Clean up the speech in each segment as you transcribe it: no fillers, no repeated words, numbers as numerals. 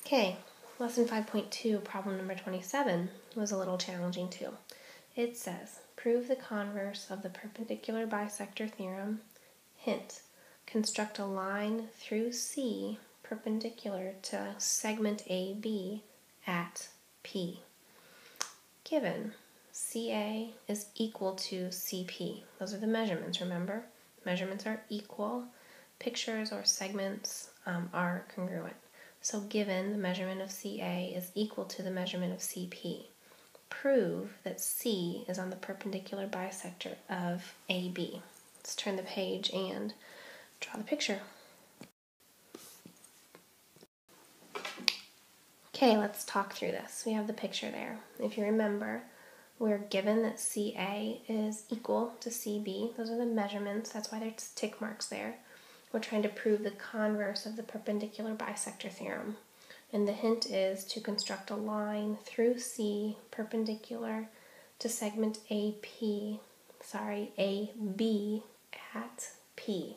Okay, lesson 5.2, problem number 27 was a little challenging too. It says, prove the converse of the perpendicular bisector theorem. Hint, construct a line through C perpendicular to segment AB at P. Given CA is equal to CP. Those are the measurements, remember? Measurements are equal. Pictures or segments are congruent. So given the measurement of CA is equal to the measurement of CP, prove that C is on the perpendicular bisector of AB. Let's turn the page and draw the picture. Okay, let's talk through this. We have the picture there. If you remember, we're given that CA is equal to CB. Those are the measurements. That's why there's tick marks there. We're trying to prove the converse of the perpendicular bisector theorem. And the hint is to construct a line through C perpendicular to segment AB at P.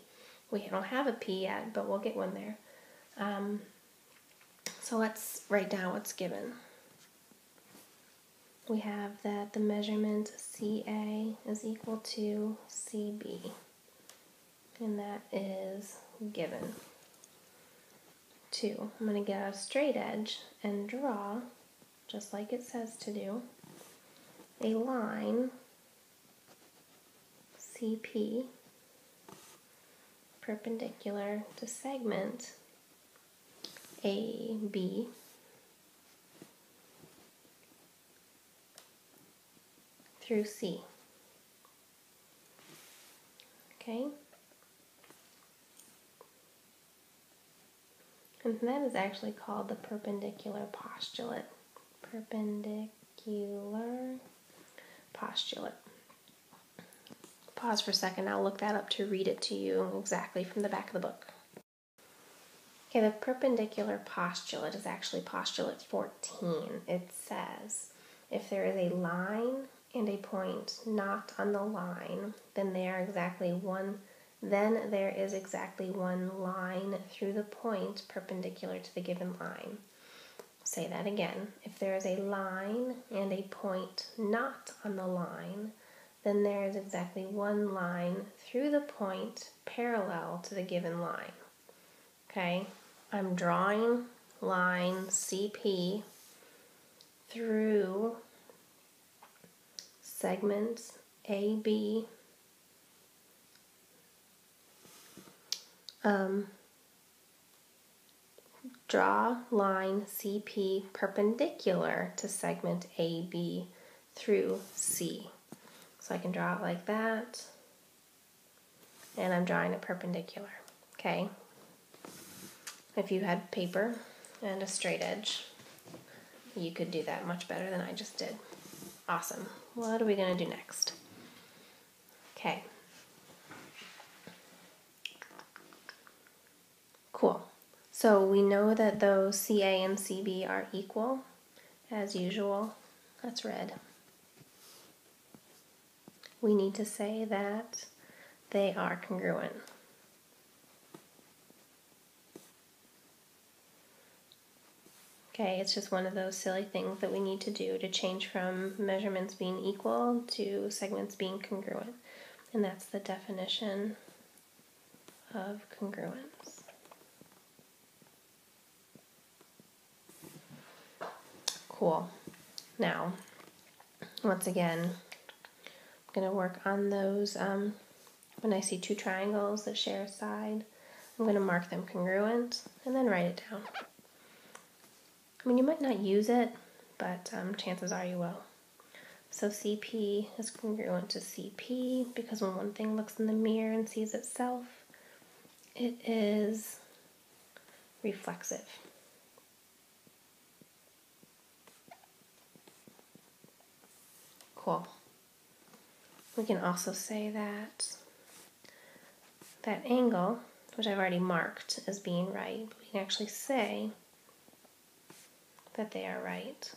We don't have a P yet, but we'll get one there. So let's write down what's given. We have that the measurement CA is equal to CB. And that is given. 2. I'm going to get a straight edge and draw, just like it says to do, a line CP perpendicular to segment AB through C. Okay? And that is actually called the perpendicular postulate. Perpendicular postulate. Pause for a second. I'll look that up to read it to you exactly from the back of the book. Okay, the perpendicular postulate is actually postulate 14. It says, if there is a line and a point not on the line, then there is exactly one line through the point perpendicular to the given line. Say that again. If there is a line and a point not on the line, then there is exactly one line through the point parallel to the given line. Okay, I'm drawing line CP through segment AB. Draw line CP perpendicular to segment AB through C. So I can draw it like that, and I'm drawing it perpendicular, okay? If you had paper and a straight edge, you could do that much better than I just did. Awesome. What are we going to do next? Okay. Cool. So we know that those CA and CB are equal, as usual. That's red. We need to say that they are congruent. Okay, it's just one of those silly things that we need to do to change from measurements being equal to segments being congruent. And that's the definition of congruence. Cool. Now, once again, I'm going to work on those. When I see two triangles that share a side, I'm going to mark them congruent and then write it down. I mean, you might not use it, but chances are you will. So CP is congruent to CP because when one thing looks in the mirror and sees itself, it is reflexive. Cool. We can also say that that angle, which I've already marked as being right, but we can actually say that they are right.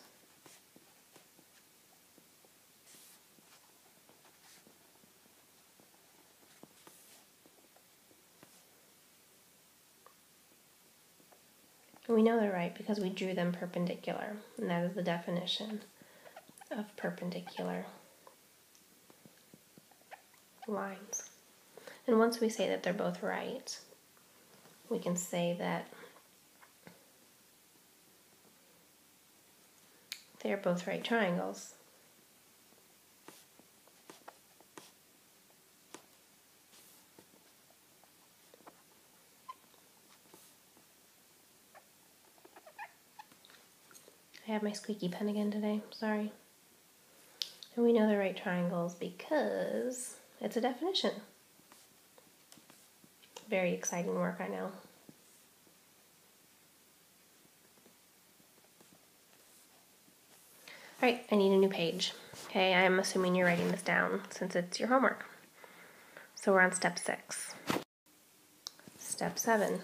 We know they're right because we drew them perpendicular, and that is the definition of perpendicular lines. And once we say that they're both right, we can say that they're both right triangles. I have my squeaky pen again today, sorry. And we know they're right triangles because it's a definition. Very exciting work, I know. All right, I need a new page. Okay, I'm assuming you're writing this down since it's your homework. So we're on step 6. Step 7.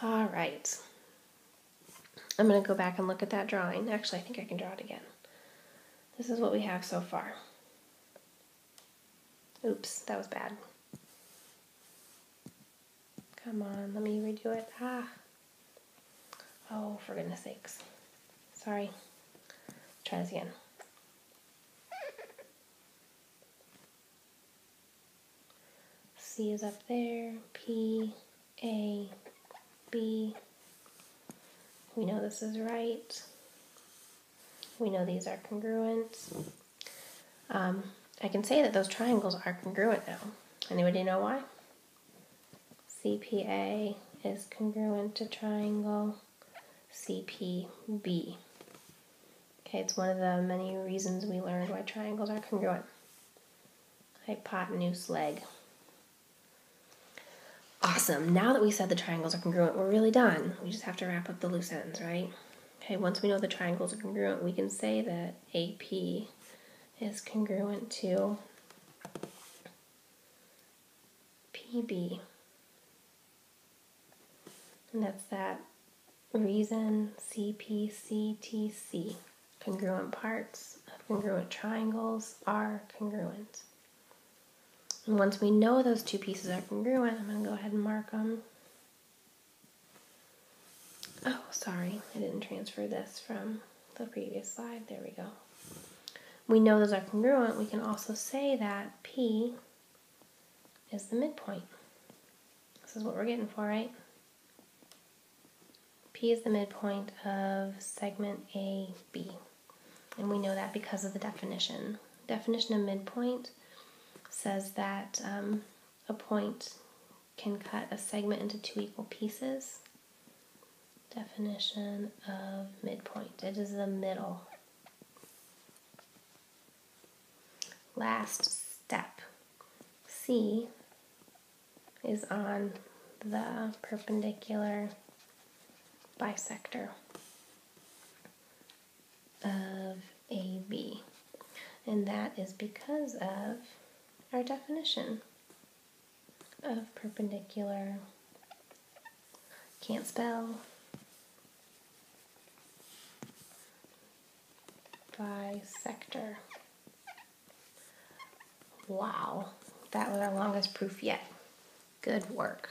All right. I'm going to go back and look at that drawing. Actually, I think I can draw it again. This is what we have so far. Oops, that was bad. Come on, let me redo it. Oh, for goodness sakes. Sorry. Try this again. C is up there. P, A, B. We know this is right. We know these are congruent. I can say that those triangles are congruent now. Anybody know why? CPA is congruent to triangle CPB. Okay, it's one of the many reasons we learned why triangles are congruent. Hypotenuse leg. Awesome. Now that we said the triangles are congruent, we're really done. We just have to wrap up the loose ends, right? Okay, once we know the triangles are congruent, we can say that AP is congruent to PB. And that's that reason CPCTC. Congruent parts of congruent triangles are congruent. And once we know those two pieces are congruent, I'm going to go ahead and mark them. Oh, sorry, I didn't transfer this from the previous slide. There we go. We know those are congruent. We can also say that P is the midpoint. This is what we're getting for, right? P is the midpoint of segment AB. And we know that because of the definition. Definition of midpoint says that a point can cut a segment into 2 equal pieces. Definition of midpoint. It is the middle. Last step. C is on the perpendicular bisector of AB. And that is because of our definition of perpendicular, can't spell, bisector. Wow, that was our longest proof yet. Good work.